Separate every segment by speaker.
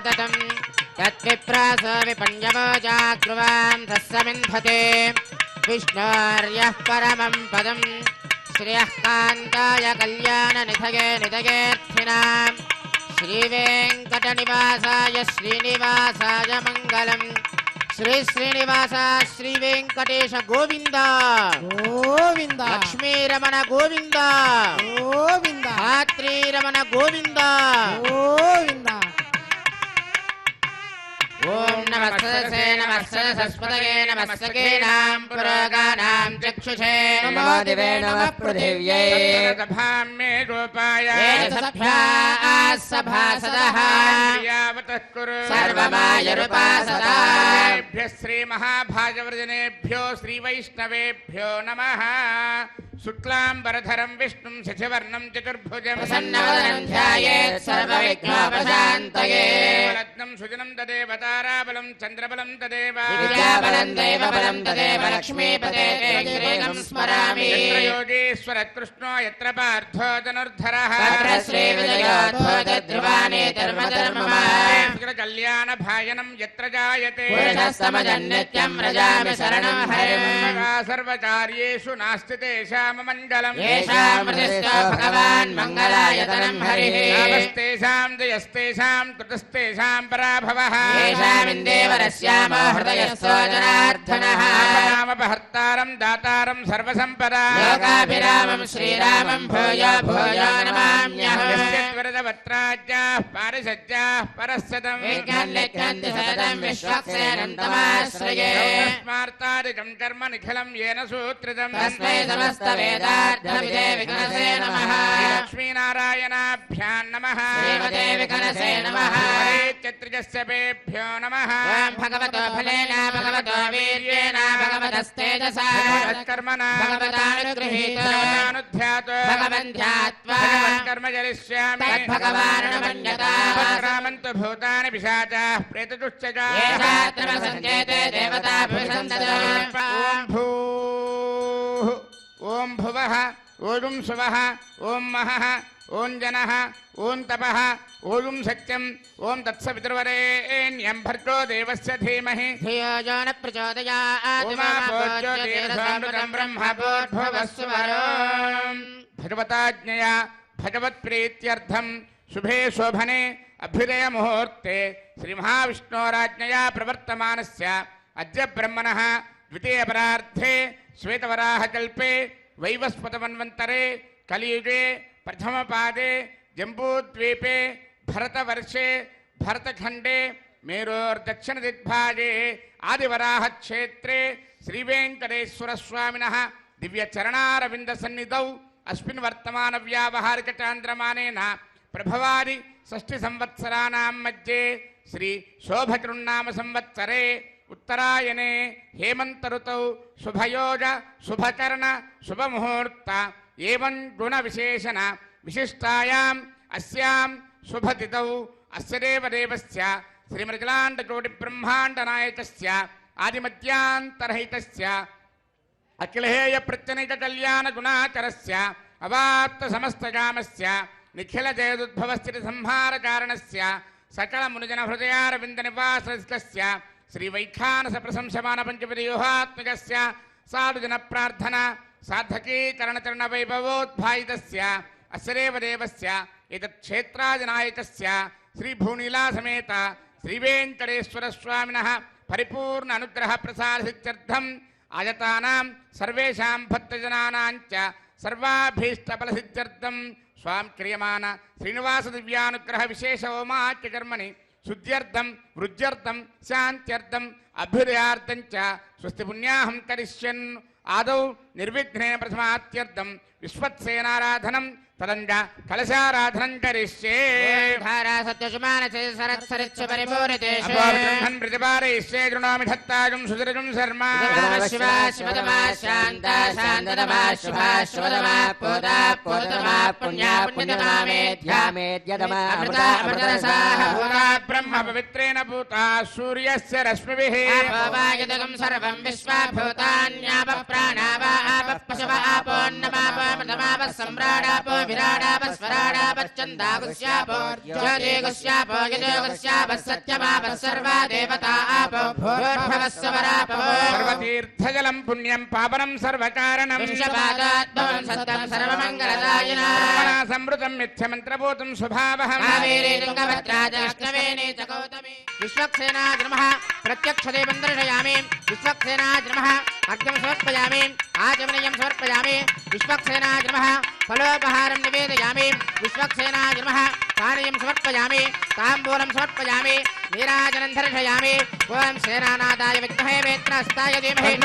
Speaker 1: ततं तद्विप्रास विपण्यवोजाग्रुवां तस्समिन्धते विष्णोर्यः परमं पदं श्रियः कान्ताय कल्याणनिधये निधयेऽर्थिनां श्रीवेङ्कटनिवासाय श्रीनिवासाय मङ्गलम् श्री श्रीनिवास श्री वेंकटेश गोविंद गोविंद लक्ष्मी रमण गोविंद गोविंद धात्री रमण गोविंद गोविंद ओम नमस्ते नमस्ते सरस्वतये नमस्ते नाम पुरोगानां चक्षुषे नमो दिवे नमः पृथिव्यै सभां मे गोपाय सभ्या सभासदः यावतः कुरु सर्वमायरूपासदाभ्यः श्री महाभागवतजनेभ्यो श्री वैष्णवेभ्यो नमः शुक्लांबरधरं विष्णुं शशिवर्णं चतुर्भुजं प्रसन्नवदनं ध्यायेत् सर्वविघ्नोपशान्तये रत्नं सुजनं तदेव ताराबलं चन्द्रबलं तदेव विद्याबलं दैवबलं तदेव लक्ष्मीपते ग्रेगं स्मरामि यत्र योगेश्वर कृष्णो यत्र पार्थो धनुर्धरः तत्र श्रीविजयोद्भूतध्रुवाने धर्मधर्ममाय कल्याणभाजनं यत्र जायते पुरुषस्तमजन्नित्यं व्रजामि शरणं हरिं सर्वकार्येषु नास्ति तेषां मङ्गलम् येषामृतिस्तो भगवान् मङ्गलायतनं हरिः नमस्तेषां जयस्तेषां कृतस्तेषां पराभवः येषामिन्देवरस्यामो हृदयस्थो जनार्दनः नामपहर्तारं दातारं सर्वसम्पदा लोकाभिरामं श्रीरामं भूयो भूयो नमाम्यहम् यस्यद्वरदवत्राज्ञाः पारिषज्याः परस्सदं विज्ञान्यज्ञन्ति सततं विश्वक्सेनं तमाश्रये स्मार्तादिकं कर्म निखिलं येन सूत्रितं तस्मै समस्तवेदार्थविदे विघ्नसे नमः लक्ष्मीनारायणाभ्यां नमः श्रीमते विघ्नसे नमः चत्रिजस्यपेभ्यो नमः भगवतो फलेन भगवतो वीर्येण भगवतस्तेजसा कर्मणा भगवतानुगृहीतोऽनुध्यातो भगवन् ध्यात्वा कर्म करिष्यामि तद्भगवान् रामन्तु भूतानि पिशाचाः प्रेतदुश्चजा येषात्र सञ्चेते देवताभ्यसन्दतो ॐ भूः ॐ भुवः ॐ सुवः ॐ महः ॐ जनः ॐ तपः ॐ सत्यम् ॐ तत्सवितुर्वरेण्यं भर्गो देवस्य धीमहि धियो यो न प्रचोदयात् उमाभूज्योतिरसामृतं ब्रह्मभूर्भुवस्सुवरो भगवताज्ञया भगवत्प्रीत्यर्थं शुभे शोभने अभ्युदय मुहूर्ते श्रीमहाविष्णोराज्ञया प्रवर्तमानस्य अद्य ब्रह्मणः द्वितीयपरार्धे श्वेतवराहकल्पे वैवस्वतमन्वन्तरे कलियुगे प्रथमपादे जम्बूद्वीपे भरतवर्षे भरतखण्डे मेरोर्दक्षिणदिग्भागे आदिवराहक्षेत्रे श्रीवेङ्कटेश्वरस्वामिनः दिव्यचरणारविन्दसन्निधौ अस्मिन् वर्तमानव्यावहारिकचान्द्रमानेन प्रभवादि षष्ठिसंवत्सराणां मध्ये श्री शोभकृन्नाम संवत्सरे उत्तरायणे हेमंत ऋतौ शुभयोग शुभकर्ण शुभमुहूर्त एवं गुण विशेषण विशिष्टायां अस्यां शुभतिथौ अस्य देवदेवस्य श्रीमृगलाण्डकोटि ब्रह्माण्डनायकस्य आदिमध्यान्तरहितस्य अखिलहेय प्रत्यनिक कल्याण गुणाचरस्य अवाप्त समस्तकामस्य निखिल जयदुद्भवस्थिति संहार कारणस्य सकल मुनिजन हृदयारविंद निवासस्य श्री वैखानस प्रशंसमान पंचपदव्यूहात्मकस्य साधुजन प्रार्थना साधकीकरण चरण वैभवोद्भायितस्य अस्य देवदेवस्य एतत् क्षेत्रादिनायकस्य श्री भूनीला समेत श्री वेंकटेश्वर स्वामिनः परिपूर्ण अनुग्रह प्रसाद सिद्ध्यर्थम आयतानां सर्वेषां भक्तजनानां च सर्वाभीष्टफल सिद्ध्यर्थम स्वाम क्रियमाण श्रीनिवास दिव्यानुग्रह विशेष होमाख्य कर्मणि शुद्ध्यर्थम वृद्ध्यर्थम शांत्यर्थम अभ्युदयार्थं च स्वस्ति पुण्याहं करिष्यन् आदौ निर्विघ्नेन प्रथमात्यर्थम विश्वत्सेनाराधनं तदंग कलशाराधनं करिष्ये धारा सत्यशुमानसे सरत्सरिच्छ परिपूरितेषु अपोर्ब्रह्मन् प्रतिपादयिष्ये गृणोमि धत्ताजं सुदृजं शर्मा शिवा शिवतमा शान्ता शान्ततमा शुभा शुभतमा पोता पोततमा पुण्या पुण्यतमा मेध्या मेध्यतमा अमृता अमृतरसाः भूता ब्रह्म पवित्रेण भूता सूर्यस्य रश्मिभिः
Speaker 2: आपोवायुधकं सर्वं विश्वभूतान्यापः प्राणावा आपः पशव आपोन्नमापो मृतमापः सम्राडापो विराडापः स्वराडापश्चन्दागुस्यापो ज्योतिगुस्यापो यजोगुस्यापः सत्यमापः सर्वा देवता आपो भूर्भुवः स्वरापो
Speaker 1: सर्वतीर्थजलं पुण्यं पावनं सर्वकारणं
Speaker 2: विश्वपादात्मं सत्यं सर्वमङ्गलदायिनः
Speaker 1: ब्रह्मणा संवृतं मिथ्यमन्त्रभूतं स्वभावहं
Speaker 2: कावेरी तुङ्गभद्राजलक्ष्मी च गौतमी विश्वक्सेनाय नमः प्रत्यक्षदेवं दर्शयामि विश्वक्सेनाय नमः अर्घ्यं समर्पयामि आचमनीयं समर्पयामि विश्वक्सेनाय नमः फलोपहारं निवेदयामि विश्वक्सेनाय नमः पानीयं समर्पयामि ताम्बूलं समर्पयामि नीराजनं दर्शयामि ओं सेनानादाय विद्महे वेत्रहस्ताय धीमहि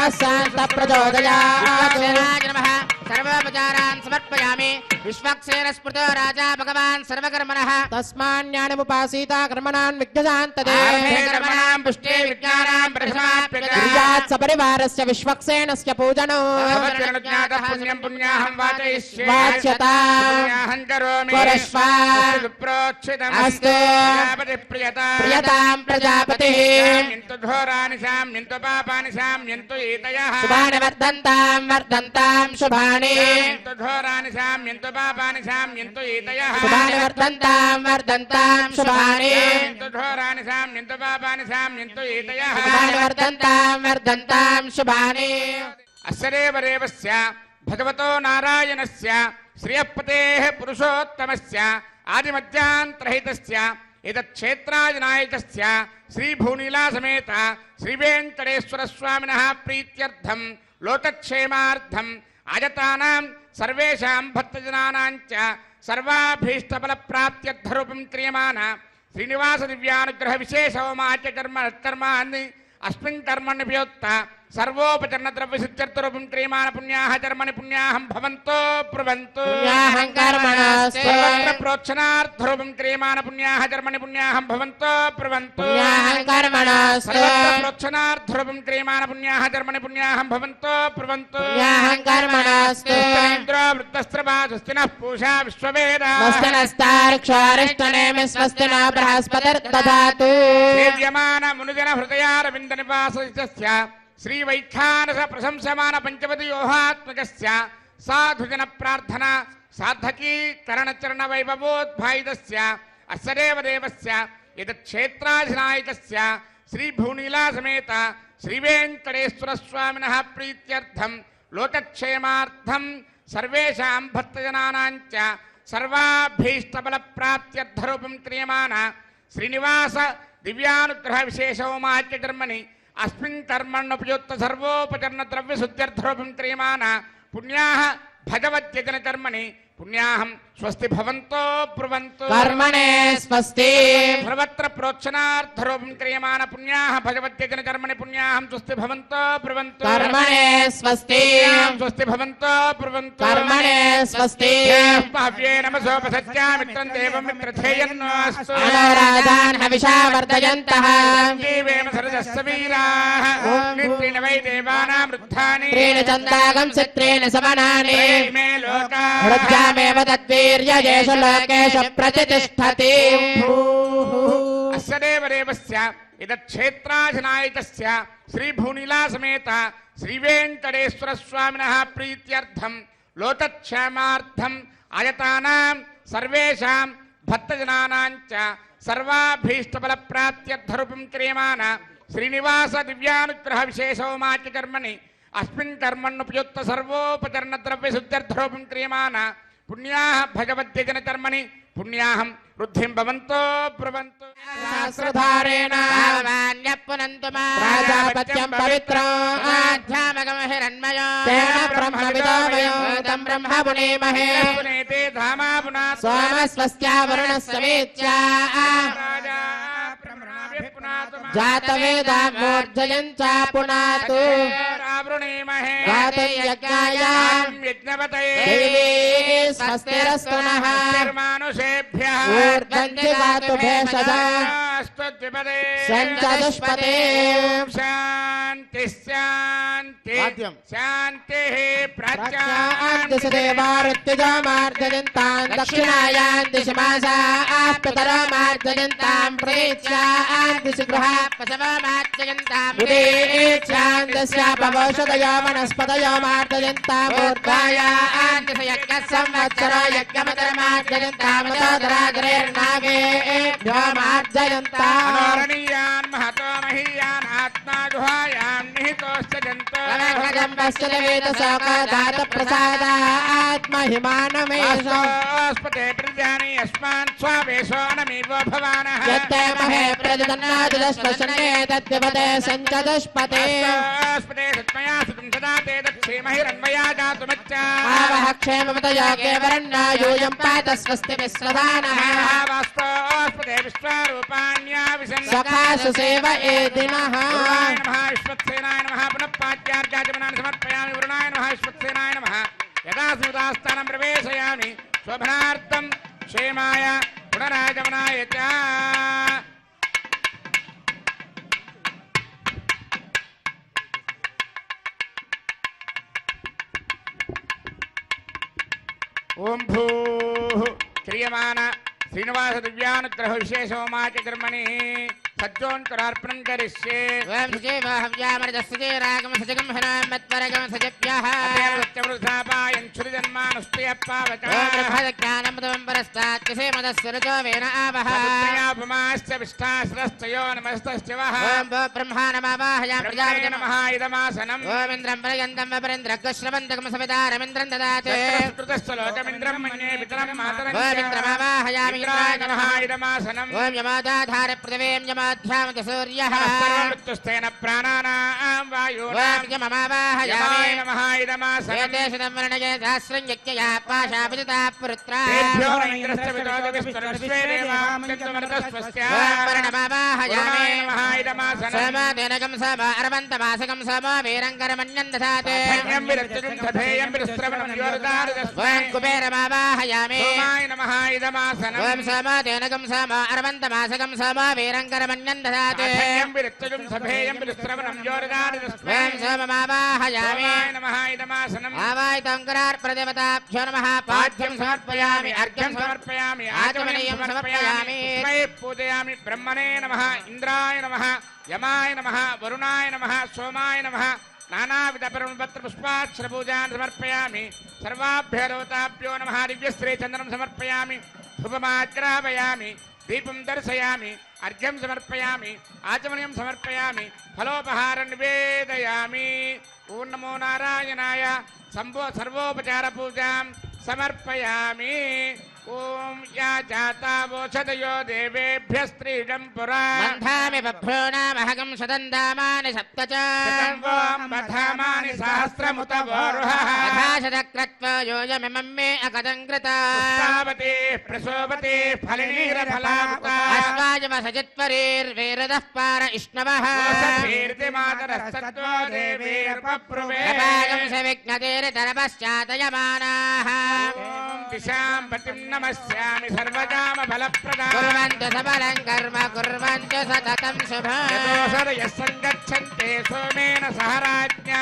Speaker 3: प्रचोदयात्
Speaker 2: विश्वक्सेनाय नमः सर्वोपचारान् समर्पयामि विश्वक्सेन स्मृतो राजा भगवान् सर्वकर्मणः
Speaker 3: तस्मान्यानमुपासीता कर्मणान् विघ्नशान्तते
Speaker 1: कर्मणां पुष्टे विज्ञानां प्रथमाप्यता
Speaker 3: क्रियात् सपरिवारस्य विश्वक्सेनस्य पूजनो
Speaker 1: भवत्यनुज्ञातः पुण्यं पुण्याहं वाचयिष्ये
Speaker 3: वाच्यता
Speaker 1: पुण्याहं करोमि
Speaker 3: परश्वा
Speaker 1: विप्रोक्षितम्
Speaker 3: अस्तु
Speaker 1: प्रियता
Speaker 3: प्रियतां प्रजापतिः
Speaker 1: शाम्यन्तु घोराणि शाम्यन्तु पापानि शाम्यन्तु एतयः
Speaker 3: शुभानि वर्धन्तां शुभानि
Speaker 1: शाम्यन्तु घोराणि शाम्यन्तु पापानि शाम्यन्तु एतयः
Speaker 3: शुभानि वर्धन्तां शुभानि
Speaker 1: शाम्यन्तु घोराणि शाम्यन्तु पापानि शाम्यन्तु एतयः
Speaker 3: शुभानि वर्धन्तां शुभानि
Speaker 1: अस्य देवदेवस्य भगवतो नारायणस्य श्रियःपतेः पुरुषोत्तमस्य आदिमध्यान्तरहितस्य एतच्छेत्राजनायकस्य श्रीभूनीलासमेत श्रीवेङ्कटेश्वरस्वामिनः प्रीत्यर्थं लोकक्षेमार्थम् आयतानां सर्वेषां भक्तजनानां च सर्वाभीष्टफलप्राप्त्यर्थरूपं क्रियमाण श्रीनिवासदिव्यानुग्रहविशेषहोमाच्यकर्माणि अस्मिन् कर्मण्यपयोक्त सर्वोपचरणद्रव्यसिद्ध्यर्थरूपं क्रियमाण पुण्याः कर्मणि पुण्याहं भवन्तो ब्रुवन्तु
Speaker 3: पुण्याहं कर्मणस्तु
Speaker 1: सर्वत्र प्रोक्षणार्थरूपं क्रियमाण पुण्याः कर्मणि पुण्याहं भवन्तो ब्रुवन्तु
Speaker 3: पुण्याहं कर्मणस्तु
Speaker 1: सर्वत्र प्रोक्षणार्थरूपं क्रियमाण पुण्याः कर्मणि पुण्याहं भवन्तो ब्रुवन्तु
Speaker 3: पुण्याहं कर्मणस्तु
Speaker 1: इन्द्रो वृत्तस्त्रवा स्वस्तिनः पूषा विश्ववेदा
Speaker 3: स्वस्तिनस्तार्क्ष्वारिष्टनेमि स्वस्ति न बृहस्पतिर्दधातु
Speaker 1: सेव्यमान मुनिजन हृदयारविन्द निवासस्य श्रीवैखानस प्रशंसमान पंचवदयोहात्मकस्य साधुजन प्रार्थना साधकी करणचरण वैभवोद्भायितस्य अस्य देवदेवस्य एतच्छेत्राधिनायकस्य श्रीभूनीलासमेत श्रीवेङ्कटेश्वरस्वामिनः प्रीत्यर्थं लोकक्षेमार्थं सर्वेषां भक्तजनानां च सर्वाभीष्टफलप्राप्त्यर्थरूपं क्रियमाण श्रीनिवास दिव्यानुग्रहविशेषहोमाच्यकर्मणि अस्मिन् कर्मण्युपयुक्त सर्वोपचरणद्रव्यशुद्ध्यर्थरूपं क्रियमाण पुण्याः भगवद्यजनकर्मणि पुण्याहं स्वस्ति भवन्तो ब्रुवन्तु
Speaker 3: कर्मणे स्वस्ति
Speaker 1: सर्वत्र प्रोक्षणार्थरूपं क्रियमाण पुण्याः भगवद्यजनकर्मणि पुण्याहं स्वस्ति भवन्तो ब्रुवन्तु
Speaker 3: कर्मणे स्वस्ति
Speaker 1: स्वस्ति भवन्तो ब्रुवन्तु
Speaker 3: कर्मणे स्वस्ति
Speaker 1: भाव्ये नमसोपसत्या मित्रं देवं मित्रथेयन्नोऽस्तु
Speaker 3: मनोराधान् हविषा वर्धयन्तः
Speaker 1: जीवेम सरदस्य वीराः नित्रेण वै देवानां वृद्धानि
Speaker 3: त्रीणि चन्दागं चित्रेण समनानि
Speaker 1: मे लोकाः
Speaker 3: हृद्यामेव तद्वीर्यजेषु लोकेषु प्रतिष्ठति
Speaker 1: अस्य देवदेवस्य एतच्छेत्राधिनायकस्य श्रीभूनीलासमेत श्रीवेङ्कटेश्वरस्वामिनः प्रीत्यर्थं लोकक्षेमार्थम् आयतानां सर्वेषां भक्तजनानां च सर्वाभीष्टफलप्राप्त्यर्थरूपं क्रियमाण श्रीनिवास दिव्यानुग्रहविशेषहोमाच्यकर्मणि अस्मिन् कर्मण्युपयुक्त सर्वोपचरणद्रव्यशुद्ध्यर्थरूपं क्रियमाण पुण्याः भगवद्यजनकर्मणि पुण्याहं वृद्धिं भवन्तो ब्रुवन्तु
Speaker 3: सहस्रधारेण
Speaker 2: भगवान्यः
Speaker 3: प्राजापत्यं पवित्रं
Speaker 2: आध्यात्मकं हिरण्मयो
Speaker 3: तेन ब्रह्मविदो वयं तं ब्रह्म पुनेमहे
Speaker 1: पुनेते धामा पुनः
Speaker 3: सोमस्वस्त्या वरुणस्समेत्या
Speaker 1: राजा ब्रह्मणाभिः पुनातु
Speaker 3: जातवेदा मूर्धयं च पुनातु
Speaker 1: रावृणीमहे
Speaker 3: गातयज्ञाय
Speaker 1: यज्ञपतये
Speaker 3: देवी स्वस्तिरस्तु नः
Speaker 1: निर्मानुषेभ्यः
Speaker 3: ऊर्ध्वं दिवातु भेषज
Speaker 1: स्तुतिपदे
Speaker 3: सञ्चतुष्पदे
Speaker 1: शान्ति शान्ति
Speaker 3: वाद्यं।
Speaker 1: शान्तिः
Speaker 3: प्रत्यादेवारुत्यजामार्जयन्तां दक्षिणायां दिशमासाप्ततरमार्जयन्तां प्रतीच्यां दिशगृहा
Speaker 2: पशवमार्जयन्तां
Speaker 3: उदीच्यां दस्यापवौषधयो वनस्पतयो मार्जयन्तां ऊर्ध्वायां संवत्सरो यज्ञमतरमार्जयन्तां मार्जयन्ताम्
Speaker 1: अनोरणीयान् महतो महीयान् आत्मा गुहायां निहितोऽस्य जन्तो
Speaker 3: आत्महिमानमेस्पते
Speaker 1: प्रजानि यस्मान् स्वावेशो नमीवो भवानः
Speaker 3: महे प्रजदन्नादिदस्पशने तद्विपदे सञ्चदुष्पते
Speaker 1: स्पते सत्मया सुतं सदा ते दक्षेमहिरन्वया जातुमच्चा
Speaker 3: क्षेमतया केवरण्णायूयं पात स्वस्ति विश्वदानः
Speaker 1: वास्तोस्पते विश्वारूपाण्या विशन्
Speaker 3: सखासु सेव एदिनः
Speaker 1: नमः विश्वक्सेनाय नमः पुनः पाद्यार्घ्याचमनानि समर्पयामि वरुणाय नमः विश्वक्सेनाय नमः यदा सुदास्थानं प्रवेशयामि शोभनार्थं क्षेमाय पुनरागमनाय च ओम भूः क्रियमाण श्रीनिवास दिव्यानुग्रह विशेष होमाच कर्मणि सज्जोन्तरार्पणं करिष्ये
Speaker 2: वयं सुजेव हव्यामृतस्सुजेरागम सजगं हरामत्वरगम सजप्यः
Speaker 1: सत्यवृथापायन् क्षुरिजन्मानुष्टयप्पावचः
Speaker 2: ब्रह्मज्ञानमृतं परस्तात् मदस्सुरजो वेन आवः
Speaker 1: पुण्यापमाश्च विष्ठाश्रस्तयो नमस्तश्च वः
Speaker 2: ओम ब्रह्मा नमावाहयामि
Speaker 1: प्रजापते नमः इदमासनम्
Speaker 2: ओम इंद्रं पर्यन्तं वपरेन्द्रग्श्रवन्तकं सवितारमिन्द्रं ददाते
Speaker 1: कृतश्च लोकमिन्द्रं मन्ये पितरं मातरं
Speaker 2: ओम इंद्रमावाहयामि
Speaker 1: इन्द्राय नमः इदमासनम्
Speaker 2: ओम यमादाधार पृथिवीं यमाध्यामत सूर्यः
Speaker 1: सर्वमृत्युस्तेन प्राणानां वायुनां
Speaker 2: ओम यममावाहयामि
Speaker 1: नमः इदमासनम्
Speaker 2: एतेषु वर्णये सहस्रं यज्ञया पाशापिता पुत्रा
Speaker 1: तेभ्यो न इन्द्रस्य विदोदविस्तरविश्वे देवामृतमृतस्वस्य
Speaker 2: ओम वर्णमावाहयामि
Speaker 1: नमः इदमासनम्
Speaker 2: समादेनकं समा अरवन्तमासकं समा वीरङ्करमण्यं दधाते
Speaker 1: धन्यं विरक्तजं सधेयं विरस्त्रवणं योरदारदस्मै
Speaker 2: ओम कुबेरमावाहयामि
Speaker 1: सोमाय नमः इदमासनम्
Speaker 2: ओम समादेनकं समा अरवन्तमासकं समा वीरङ्करमण्यं दधाते
Speaker 1: धन्यं विरक्तजं सधेयं विरस्त्रवणं योरदारदस्मै
Speaker 2: ओम सोममावाहयामि
Speaker 1: सोमाय नमः इदमासनम्
Speaker 2: आवाहितङ्करार्प्रदेवताभ्यो नमः पाद्यं समर्पयामि अर्घ्यं
Speaker 1: समर्पयामि
Speaker 2: आचमनीयं समर्पयामि
Speaker 1: तस्मै पूजयामि ब्रह्मणे नमः इंद्राय नमः यमाय नमः वरुणाय नमः सोमाय नमः नानाविधपरमपत्रपुष्पाक्षरपूजान् समर्पयामि सर्वाभ्यो देवताभ्यो नमः दिव्यश्रीचन्दनं समर्पयामि धूपमाग्रापयामि दीपं दर्शयामि अर्घ्यं समर्पयामि आचमनीयं समर्पयामि फलोपहारं निवेदयामि ओं नमो नारायणाय सर्वोपचारपूजां समर्पयामि ओं या जातावोषधयो देवेभ्यस्त्रीडं पुरा
Speaker 2: मन्धामि बभ्रूणामहगं सदन्दामानि सप्त च
Speaker 1: बधामानि सहस्रमुत वोरुहः
Speaker 2: यथाशतक्रत्वा योजमिमं मे अकदङ्कृता
Speaker 1: पुष्पावती प्रसोपती फलिनीरफलामुता
Speaker 2: अस्माजमसजित्वरीर्वेरदः पार इष्णवः
Speaker 1: कीर्तिमातरस्तत्त्वो देवीर्पप्रुवे
Speaker 2: अपागं सविघ्नतेरितरपश्चातयमानाः
Speaker 1: दिशां पतिं नमस्यामि सर्वकामफलप्रदां
Speaker 2: कुर्वन्तु सबलं कर्म कुर्वन्तु सततं शुभम्
Speaker 1: यतोऽसरयः सङ्गच्छन्ते सोमेन सह राज्ञा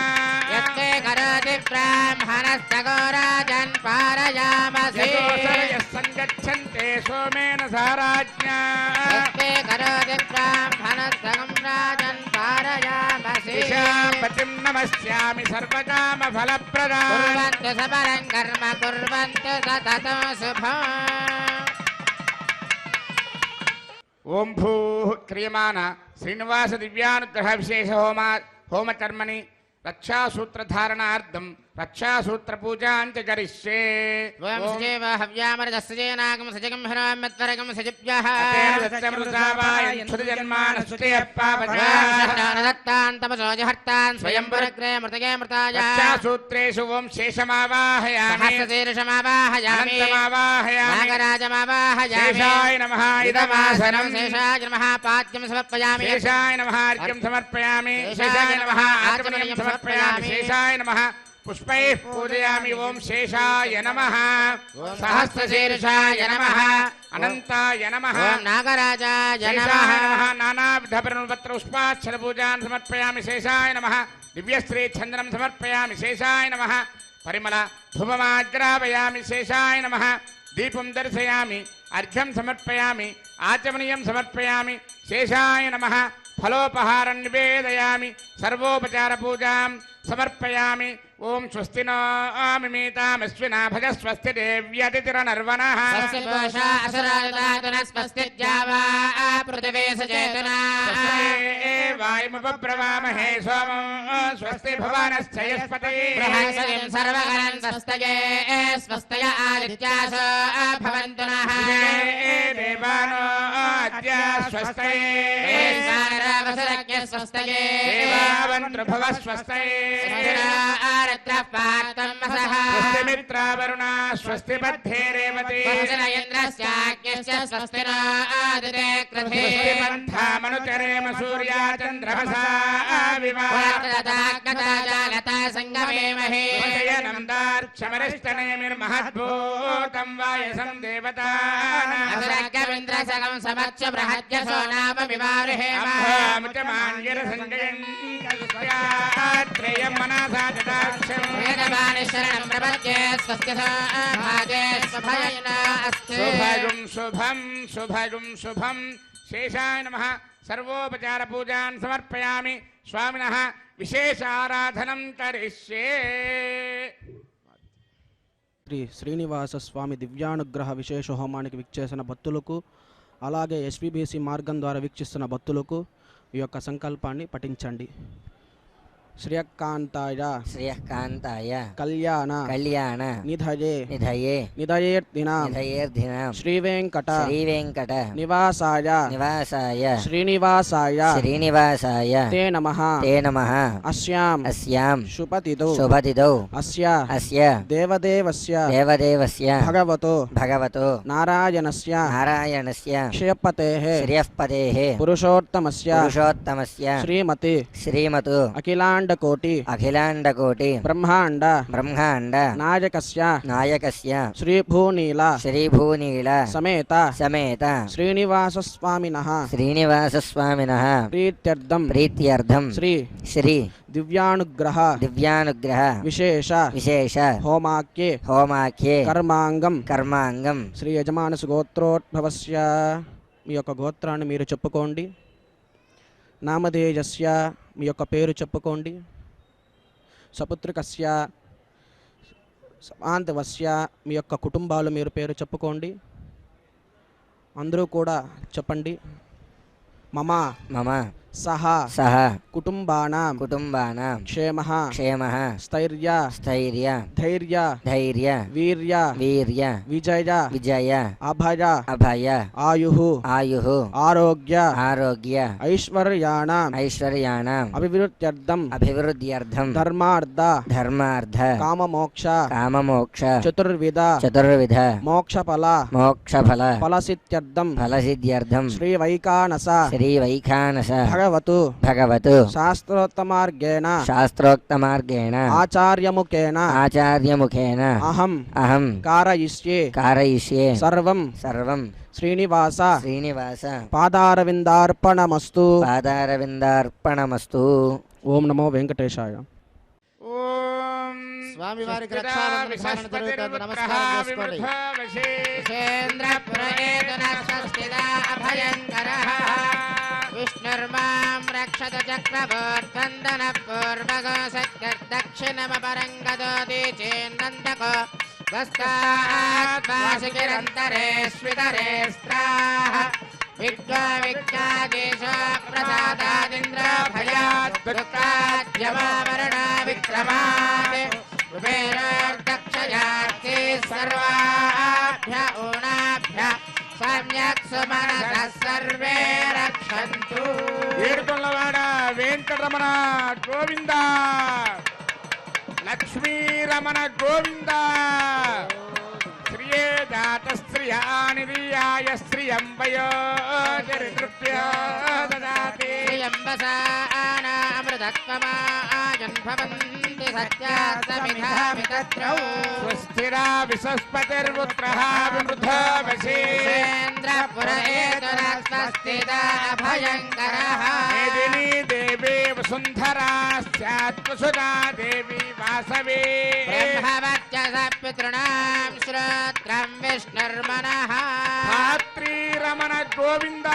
Speaker 2: यत्ते करोति ब्राह्मणस्तगोराजन् पारयामसि
Speaker 1: यतोऽसरयः सङ्गच्छन्ते सोमेन सह राज्ञा
Speaker 2: यत्ते करोति ब्राह्मणस्तगं राजन् पारयामसि
Speaker 1: दिशां पतिं नमस्यामि सर्वकामफलप्रदां
Speaker 2: कुर्वन्तु सबलं कर्म कुर्वन्तु सततं शुभम्
Speaker 1: ओं भूः क्रियमाण श्रीनिवास दिव्यानुग्रह विशेष होमकर्मणि रक्षासूत्रधारणार्थं रक्षासूत्रपूजां च करिष्ये
Speaker 2: वयं सजेव हव्यामृतस्सजेनागं सजगं हरामत्वरगं सजिभ्यः दत्तान् तपसोजहर्तान् स्वयं पुरग्रे मृतगे मृताय
Speaker 1: रक्षासूत्रेषु ओं शेषमावाहयामि
Speaker 2: सहस्रशीर्षमावाहयामि नागराजमावाहयामि
Speaker 1: शेषाय नमः इदमासनं
Speaker 2: शेषाय नमः पाद्यं समर्पयामि
Speaker 1: शेषाय नमः अर्घ्यं समर्पयामि शेषाय नमः आचमनीयं समर्पयामि शेषाय नमः पुष्पैः पूजयामि ओम शेषाय नमः सहस्रशीर्षाय नमः अनंताय नमः
Speaker 2: ओम नागराजाय
Speaker 1: शेषाय
Speaker 2: नमः
Speaker 1: नमः नानाविधपरिणुपत्र पुष्पाक्षर पूजान् समर्पयामि शेषाय नमः दिव्यश्री चंदनं समर्पयामि शेषाय नमः परिमल धूपमाग्रापयामि शेषाय नमः दीपं दर्शयामि अर्घ्यं समर्पयामि आचमनीयं समर्पयामि शेषाय नमः फलोपहारं निवेदयामि सर्वोपचार पूजां समर्पयामि ओम स्वस्ति नो मिमीतामश्विना भज स्वस्ति देव्यतिथिरनर्वणः
Speaker 2: स्वस्ति पूषा असुरादुना स्वस्ति द्यावा पृथिवी सचेतना
Speaker 1: वायुमुपब्रवामहे सोमं स्वस्ति भुवनश्चयस्पतिः
Speaker 2: बृहस्पतिं सर्वगणं स्वस्तये स्वस्तय आदित्यासो भवन्तु नः
Speaker 1: देवानो अद्य स्वस्तये
Speaker 2: वसुरज्ञ स्वस्तये
Speaker 1: देवावन्त्रभुवः स्वस्तये
Speaker 2: आरत्रः पार्थं वसः
Speaker 1: स्वस्ति मित्रावरुणा स्वस्ति मध्ये रेवती
Speaker 2: वरुण इन्द्रस्याज्ञस्य स्वस्ति न आदिते कृते
Speaker 1: स्वस्ति पन्थामनुचरेम सूर्या चन्द्रमसा
Speaker 2: जालता सङ्गमेमहे
Speaker 1: शयनन्दार्क्षमरिष्टनेमिर्महद्भूतं वायसं देवतानाम्
Speaker 2: असुरज्ञमिन्द्रसगं समच्च बृहद्यशो नाम विवारुहेम
Speaker 1: त्रयं मनसा जटाक्षम्
Speaker 2: वेदवाणी शरणं प्रपद्ये स्वस्य भागे स्वभयेन अस्ति
Speaker 1: शुभगुं शुभं शुभगुं शुभं शेषाय नमः सर्वोपचार पूजान् समर्पयामि स्वामिनः विशेष आराधनं करिष्ये
Speaker 4: శ్రీ శ్రీనివాస స్వామి దివ్యానుగ్రహ విశేష హోమానికి విచ్చేసిన భక్తులకు అలాగే ఎస్పీబీసీ మార్గం ద్వారా వీక్షిస్తున్న భక్తులకు ఈ యొక్క సంకల్పాన్ని పఠించండి. శ్రియకాంతాయ
Speaker 3: శ్రియకాంతాయ
Speaker 4: కళ్యాణ
Speaker 3: కళ్యాణ
Speaker 4: నిధయే
Speaker 3: నిధయే
Speaker 4: నిధయేర్దినాం
Speaker 3: నిధయేర్ధినాం
Speaker 4: శ్రీవేంకట
Speaker 3: శ్రీవేంకట
Speaker 4: నివాసాయ
Speaker 3: నివాసాయ
Speaker 4: శ్రీనివాసాయ
Speaker 3: శ్రీనివాసాయ
Speaker 4: తే నమః
Speaker 3: తే నమః
Speaker 4: అస్యాం
Speaker 3: అస్యాం
Speaker 4: శుభతిథౌ
Speaker 3: శుభతిథౌ
Speaker 4: అస్య
Speaker 3: అస్య
Speaker 4: దేవదేవస్య
Speaker 3: దేవదేవస్య
Speaker 4: భగవతో
Speaker 3: భగవతో
Speaker 4: నారాయణస్య
Speaker 3: నారాయణస్య
Speaker 4: శ్రియపతేః
Speaker 3: శ్రియఃపతేః
Speaker 4: పురుషోత్తమస్య
Speaker 3: పురుషోత్తమస్య
Speaker 4: శ్రీమతి
Speaker 3: శ్రీమతు
Speaker 4: అఖిలాండకోటి
Speaker 3: అఖిలాండకోటి
Speaker 4: బ్రహ్మాండ
Speaker 3: బ్రహ్మాండ
Speaker 4: నాయకస్య
Speaker 3: నాయకస్య
Speaker 4: శ్రీభూనీల
Speaker 3: శ్రీభూనీల
Speaker 4: సమేత
Speaker 3: సమేత
Speaker 4: శ్రీనివాస స్వామినః
Speaker 3: శ్రీనివాసస్వామినః
Speaker 4: ప్రీత్యర్థం
Speaker 3: ప్రీత్యర్థం
Speaker 4: శ్రీ
Speaker 3: శ్రీ
Speaker 4: దివ్యానుగ్రహ
Speaker 3: దివ్యానుగ్రహ
Speaker 4: విశేష
Speaker 3: విశేష
Speaker 4: హోమాఖ్యే
Speaker 3: హోమాఖ్యే
Speaker 4: కర్మాంగం
Speaker 3: కర్మాంగం
Speaker 4: శ్రీ యజమానస గోత్రోద్భవస్య మీ యొక్క గోత్రాన్ని మీరు చెప్పుకోండి. నామధేయస్య మీ యొక్క పేరు చెప్పుకోండి. సపుత్రికస్య సమాంతవస్య మీ యొక్క కుటుంబాలు మీరు పేరు చెప్పుకోండి. అందరూ కూడా చెప్పండి. మమ
Speaker 3: మమ
Speaker 4: సహ
Speaker 3: సహ
Speaker 4: కుటుంబానాం
Speaker 3: కుటుంబానాం
Speaker 4: క్షేమః
Speaker 3: క్షేమః
Speaker 4: స్థైర్య
Speaker 3: స్థైర్య
Speaker 4: ధైర్య
Speaker 3: ధైర్య
Speaker 4: వీర్య
Speaker 3: వీర్య
Speaker 4: విజయ
Speaker 3: విజయ
Speaker 4: అభయ
Speaker 3: అభయ
Speaker 4: ఆయుః
Speaker 3: ఆయుః
Speaker 4: ఆరోగ్య
Speaker 3: ఆరోగ్య
Speaker 4: ఐశ్వర్యాణం
Speaker 3: ఐశ్వర్యాణం
Speaker 4: అభివృద్ధ్యర్థం
Speaker 3: అభివృద్ధ్యర్థం
Speaker 4: ధర్మార్థ
Speaker 3: ధర్మార్థ
Speaker 4: కామమోక్ష
Speaker 3: కామమోక్ష
Speaker 4: చతుర్విధ
Speaker 3: చతుర్విధ
Speaker 4: మోక్షఫల
Speaker 3: మోక్షఫల
Speaker 4: ఫలసిత్యర్థం
Speaker 3: ఫలసిద్ధ్యర్థం
Speaker 4: శ్రీ వైకానస
Speaker 3: శ్రీ వైఖానస
Speaker 4: భగవతు
Speaker 3: భగవతు
Speaker 4: శాస్త్రోత్తమార్గేణ
Speaker 3: శాస్త్రోక్తమార్గేణ
Speaker 4: ఆచార్యముఖేన
Speaker 3: ఆచార్యముఖేన
Speaker 4: అహం
Speaker 3: అహం
Speaker 4: కారయిష్యే
Speaker 3: కారయిష్యే
Speaker 4: సర్వం
Speaker 3: సర్వం
Speaker 4: శ్రీనివాస
Speaker 3: శ్రీనివాస
Speaker 4: పాదారవిందార్పణమస్తు
Speaker 3: పాదారవిందార్పణమస్తు.
Speaker 4: ఓం నమో వెంకటేశాయ.
Speaker 1: ఓం
Speaker 2: స్వామివారికి రక్షాబంధన ధారణ జరుగుతుంది. నమస్కారం చేసుకోండి. విషేంద్రపురేతున స్వస్తిదా అభయంకరః విష్ణుర్మాం రక్షత చక్రవర్ధందన పూర్వగో సత్యదక్షిణమపరంగదోది చేన్నందకో వస్తాత్మాసికిరంతరే స్వితరే స్త్రాః విద్వావిజ్ఞాదేశ ప్రసాదాదింద్ర భయాత్ దుఃఖాద్యమావరణ విక్రమాత్ కుబేరోర్దక్షయార్తే సర్వాభ్య ఊనాభ్య సమ్యక్ సుమనసః సర్వే రక్షन्तు.
Speaker 1: ఏడుకొండలవాడ వెంకటరమణ గోవింద లక్ష్మీరమణ గోవింద శ్రియే జాత శ్రియానిర్యాయ శ్రియం వయో దరిద్రప్య దదాతి
Speaker 2: శ్రియంబసానామృత मृतत्वमाजन्भवन्ति सत्यास्तमिधामितत्रौ
Speaker 1: स्वस्तिरा विसस्पतिर्पुत्रः विमृधो वशीन्द्र
Speaker 2: पुर एतुरस्वस्तिदा अभयङ्करः
Speaker 1: मेदिनी देवी वसुन्धरा स्यात्वसुधा देवी वासवी
Speaker 2: ब्रह्मवत्यस पितॄणां श्रोत्रं विष्णुर्मनः
Speaker 1: धात्री रमण गोविन्द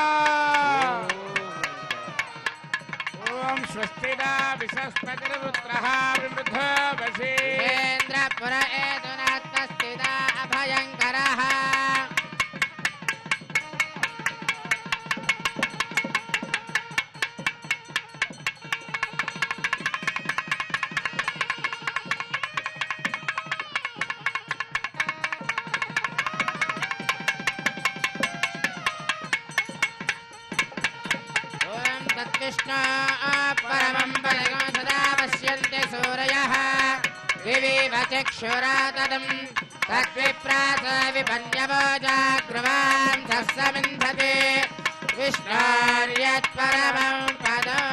Speaker 1: ओम स्वस्तिदा विसस्पतिर्पुत्रः विमृधो वशीन्द्र
Speaker 2: पुर एतुरस्वस्तिदा अभयङ्करः कृष्ण परमं पदं सदा पश्यन्ति सूरयः विविव चक्षुरा तदं तद्विप्रास विपन्यवो जागृवां सस्समिन्धते विष्णोर्यत्परमं पदं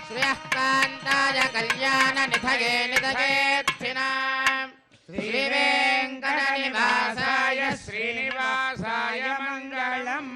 Speaker 2: श्रियः कान्ताय कल्याणनिधये निधयेत्थिनां श्रीवेङ्कटनिवासाय
Speaker 1: श्रीनिवासाय मङ्गलम्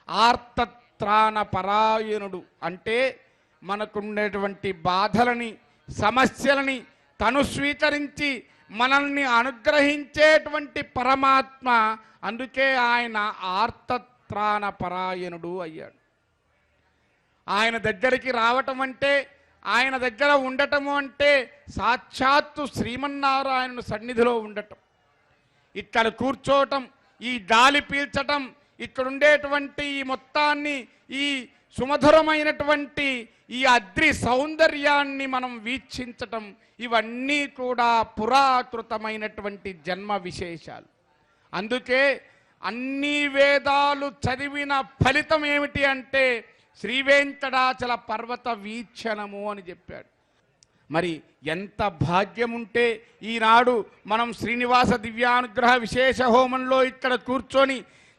Speaker 1: ఆర్తత్రాణ పరాయణుడు అంటే మనకుండేటువంటి బాధలని సమస్యలని తను స్వీకరించి మనల్ని అనుగ్రహించేటువంటి పరమాత్మ. అందుకే ఆయన ఆర్తత్రాణ పరాయణుడు అయ్యాడు. ఆయన దగ్గరికి రావటం అంటే, ఆయన దగ్గర ఉండటము అంటే సాక్షాత్తు శ్రీమన్నారాయణుని సన్నిధిలో ఉండటం, ఇక్కడ కూర్చోవటం, ఈ గాలి పీల్చటం, ఇక్కడ ఉండేటువంటి ఈ మొత్తాన్ని, ఈ సుమధురమైనటువంటి ఈ అద్రి సౌందర్యాన్ని మనం వీక్షించటం, ఇవన్నీ కూడా పురాకృతమైనటువంటి జన్మ విశేషాలు. అందుకే అన్ని వేదాలు చదివిన ఫలితం ఏమిటి అంటే శ్రీవేంకటాచల పర్వత వీక్షణము అని చెప్పాడు. మరి ఎంత భాగ్యముంటే ఈనాడు మనం శ్రీనివాస దివ్యానుగ్రహ విశేష హోమంలో ఇక్కడ కూర్చొని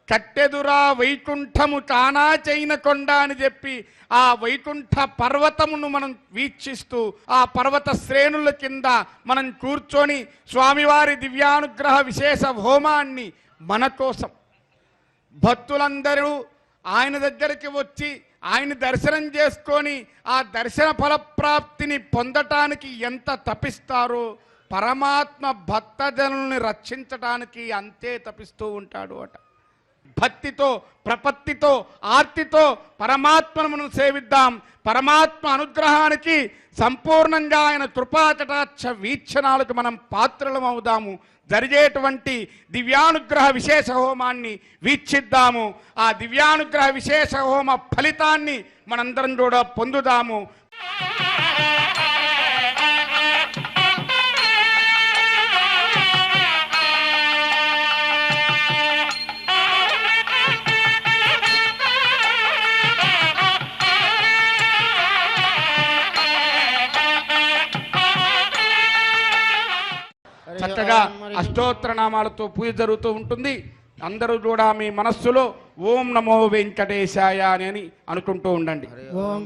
Speaker 1: కట్టెదురా వైకుంఠము తానా చైన కొండ అని చెప్పి ఆ వైకుంఠ పర్వతమును మనం వీక్షిస్తూ ఆ పర్వత శ్రేణుల కింద మనం కూర్చొని స్వామివారి దివ్యానుగ్రహ విశేష హోమాన్ని మన కోసం భక్తులందరూ ఆయన దగ్గరికి వచ్చి ఆయన దర్శనం చేసుకొని ఆ దర్శన ఫలప్రాప్తిని పొందటానికి ఎంత తపిస్తారో పరమాత్మ భక్తజనుల్ని రక్షించటానికి అంతే తపిస్తూ ఉంటాడు అట. భక్తితో, ప్రపత్తితో, ఆర్తితో పరమాత్మను మనం సేవిద్దాం. పరమాత్మ అనుగ్రహానికి సంపూర్ణంగా ఆయన కృపాకటాక్ష వీక్షణాలకు మనం పాత్రలం అవుదాము. జరిగేటువంటి దివ్యానుగ్రహ విశేష హోమాన్ని వీక్షిద్దాము. ఆ దివ్యానుగ్రహ విశేష హోమ ఫలితాన్ని మనందరం కూడా పొందుదాము. చక్కగా అష్టోత్తర నామాలతో పూజ జరుగుతూ ఉంటుంది. అందరూ కూడా మీ మనస్సులో ఓం నమో వెంకటేశాయ అని అనుకుంటూ ఉండండి.
Speaker 3: ఓం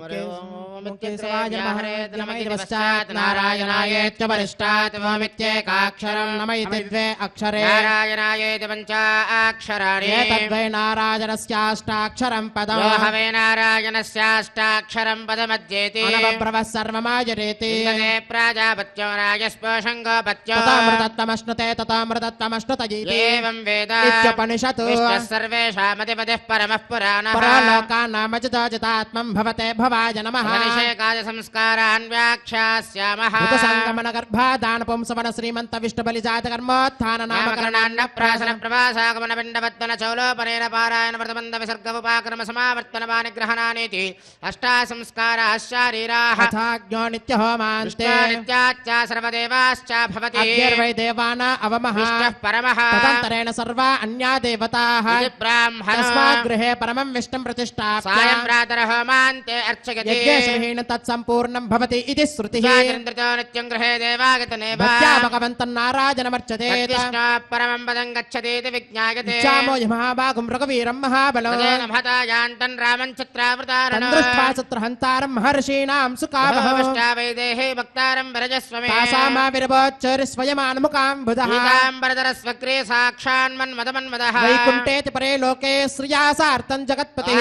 Speaker 3: ముఖ్యశ్రవాయ నమః నమ ఇతి పశ్చాత్ నారాయణాయేత్య పరిష్టాత్ ఓమిత్యేకాక్షరం నమ ఇతి ద్వే అక్షరే
Speaker 2: నారాయణాయేతి పంచాక్షరాణి
Speaker 3: ఏతద్వై నారాయణస్యాష్టాక్షరం పదం
Speaker 2: యో హవే నారాయణస్యాష్టాక్షరం పదమధ్యేతి
Speaker 3: అనవబ్రవః సర్వమాజరేతి
Speaker 2: ఇంద్రే ప్రాజాపత్యో రాజస్పోషం గోపత్యో
Speaker 3: తథామృతత్వమశ్నుతే తథామృతత్వమశ్నుత ఇతి
Speaker 2: ఏవం వేద
Speaker 3: ఇత్యుపనిషత్
Speaker 2: విష్ణుః సర్వేషామధిపతిః పరమః పురాణః
Speaker 3: పరలోకానామజితాజితాత్మం భవతే భవాయ నమః
Speaker 2: అభిషేకాయ సంస్కారాన్ వ్యాఖ్యాస్యామః
Speaker 3: సంగమన గర్భాదాన పుంసవన శ్రీమంత విష్ణు బలిజాత కర్మోత్థాన
Speaker 2: నామకరణాన్న ప్రాసన ప్రవాసాగమన పిండవత్వన చౌలోపనేన పారాయణ వ్రతబంధ విసర్గ ఉపాక్రమ సమావర్తన పానిగ్రహణానేతి అష్టా సంస్కారాః శారీరాః
Speaker 3: యథాజ్ఞో నిత్య హోమాంతే
Speaker 2: నిత్యాచ్చ సర్వదేవాశ్చ భవతి
Speaker 3: అగ్నిర్వై దేవాన అవమః
Speaker 2: విష్ణుః పరమః
Speaker 3: తదంతరేణ సర్వా అన్యా దేవతాః
Speaker 2: ఇది బ్రాహ్మణో
Speaker 3: తస్మాత్ గృహే పరమం విష్ణుం ప్రతిష్ఠాప్య
Speaker 2: సాయం ప్రాతర హోమాంతే అర్చయతి
Speaker 3: యజ్ఞేశ్వరేణ తత్సంపూర్ణం భవతి ఇది శృతిః
Speaker 2: జాగరింద్రతో నిత్యం గృహే దేవాగతనేవ
Speaker 3: భక్త్యా భగవంతం నారాయణమర్చతే
Speaker 2: విష్ణు పరమం పదం గచ్చతీతి విజ్ఞాయతే
Speaker 3: ఇచ్చామో మహాభాగం రఘువీరం మహాబలం
Speaker 2: తదేన మహతాయాంతం రామం చిత్రావృతారణం
Speaker 3: దృష్ట్వా చిత్రహంతారం మహర్షీణాం సుఖావహ
Speaker 2: వైదేహే భక్తారం వరజస్వమే
Speaker 3: తాసామావిర్భోచ్చరి స్వయమానుముఖాంబుధః
Speaker 2: పీతాంబరధరస్వగ్రే సాక్షాన్మన్మదమన్మదః
Speaker 3: వైకుంఠేతి పరే లోకే శ్రియాసార్థం జగత్పతిః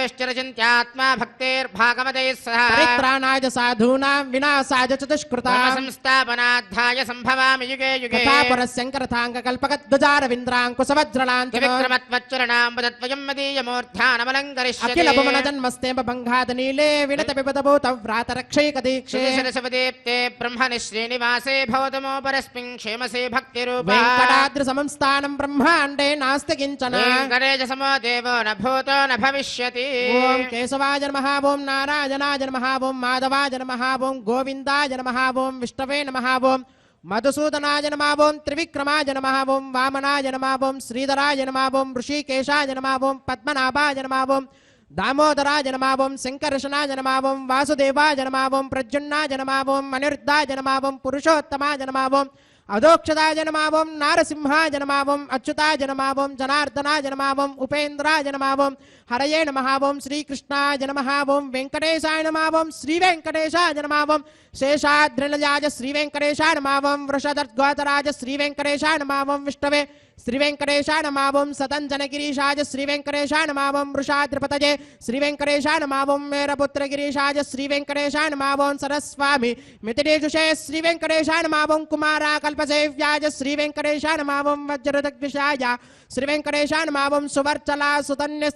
Speaker 2: విష్టిరచింత్యాత్మా భక్తేర్భాగవతైః సహ
Speaker 3: పరిత్రాణాయ సాధూనాం వినాశాయ చతుష్కృతాం
Speaker 2: సంస్థాపనార్థాయ సంభవామి యుగే యుగే
Speaker 3: తథా పురశంకరథాంగ కల్పకద్వజారవింద్రాంకుశవజ్రలాంఛనో
Speaker 2: విక్రమత్వచ్చరణాంబుదత్వయం మదీయమూర్ధ్యానమలంకరిష్యతి
Speaker 3: అఖిల భువన జన్మస్తేమ భంగాద నీలే వినత విపదభూత వ్రాత రక్షైక దీక్షే
Speaker 2: శిరసవదీప్తే బ్రహ్మణి శ్రీనివాసే భవతమో పరస్మిన్ క్షేమసే భక్తిరూపా
Speaker 3: వెంకటాద్రి సంస్థానం బ్రహ్మాండే నాస్తి కించన
Speaker 2: వెంకటేశ సమో దేవో న భూతో న భవిష్యతి
Speaker 3: ఓం కేశవాయ నమః ఓం నారాయణాయ నమః ఓం మాధవాయ నమః ఓం గోవిందాయ నమః ఓం విష్ణవే నమః ఓం మధుసూదనాయ నమః ఓం త్రివిక్రమాయ నమః ఓం వామనాయ నమః ఓం శ్రీధరాయ నమః ఓం ఋషికేశాయ నమః ఓం పద్మనాభాయ నమః ఓం దామోదరాయ నమః ఓం శంకర్షణాయ నమః ఓం వాసుదేవాయ నమః ఓం ప్రద్యుమ్నాయ నమః ఓం అనిరుద్ధాయ నమః ఓం పురుషోత్తమాయ నమః ఓం అధోక్షదాయ నమః ఓం నారసింహాయ నమః ఓం అచ్యుతాయ నమః ఓం జనార్దనాయ నమః ఓం ఉపేంద్రాయ నమః ఓం హరయే నమః ఓం శ్రీకృష్ణాయ నమః ఓం వెంకటేశాయ నమః ఓం శ్రీ వెంకటేశాయ నమః ఓం శేషాద్రిలయాయ శ్రీ వెంకటేశాయ నమః ఓం వృషదర్గోతరాయ శ్రీ వెంకటేశాయ నమః ఓం విష్ణవే శ్రీ వెంకటేశాయ నమః ఓం సతంజనగిరీశాయ శ్రీ వెంకటేశాయ నమః ఓం వృషాద్రిపతయే శ్రీ వెంకటేశాయ నమః ఓం మేరపుత్రగిరీశాయ శ్రీ వెంకటేశాయ నమః ఓం సరస్వామి మితిరేజుషే శ్రీ వెంకటేశాయ నమః ఓం కుమారాకల్పసేవ్యాయ శ్రీ వెంకటేశాయ నమః ఓం వజ్రదగ్విషాయ శ్రీ వెంకటేశాయ నమః ఓం సువర్చలా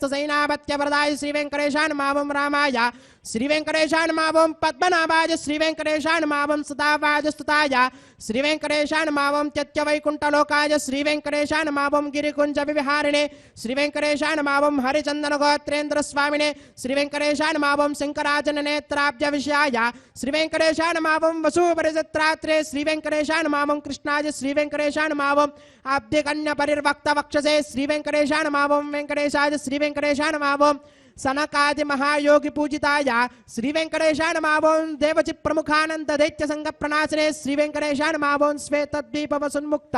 Speaker 3: సుతన్యస్తసైనాపత్యవరదాయ శ్రీ వెంకటేశాయ నమః ఓం రామాయ శ్రీ వెంకటేశాయ నమః ఓం పద్మనాభాయ శ్రీ వెంకటేశాయ నమః ఓం సదావాయ స్తుతాయ శ్రీ వెంకటేశాయ నమః ఓం త్యత్యవైకుంఠలోకాయ శ్రీ వెంకటేశాయ నమః ఓం గిరికుంజ విహారిణే శ్రీ వెంకటేశాయ నమః ఓం హరిచందన గోత్రేంద్ర స్వామినే శ్రీ వెంకటేశాయ నమః ఓం శంకరాజన నేత్రాబ్జ విషయాయ శ్రీ వెంకటేశాయ నమః ఓం వసూపరిజత్రాత్రే శ్రీ వెంకటేశాయ నమః ఓం కృష్ణాయ శ్రీ వెంకటేశాయ నమః ఓం అబ్ధికన్య పరిర్వక్త వక్షసే శ్రీ వెంకటేశాయ నమః ఓం వెంకటేశాయ శ్రీ వెంకటేశాయ నమః ఓం సనకాది మహాయోగి పూజితాయ శ్రీ వెంకటేశాయ నమః ఓం దేవచి ప్రముఖానంద దైత్య సంగ ప్రణాశనే శ్రీ వెంకటేశాయ నమః ఓం శ్వేతద్వీప వసున్ముక్త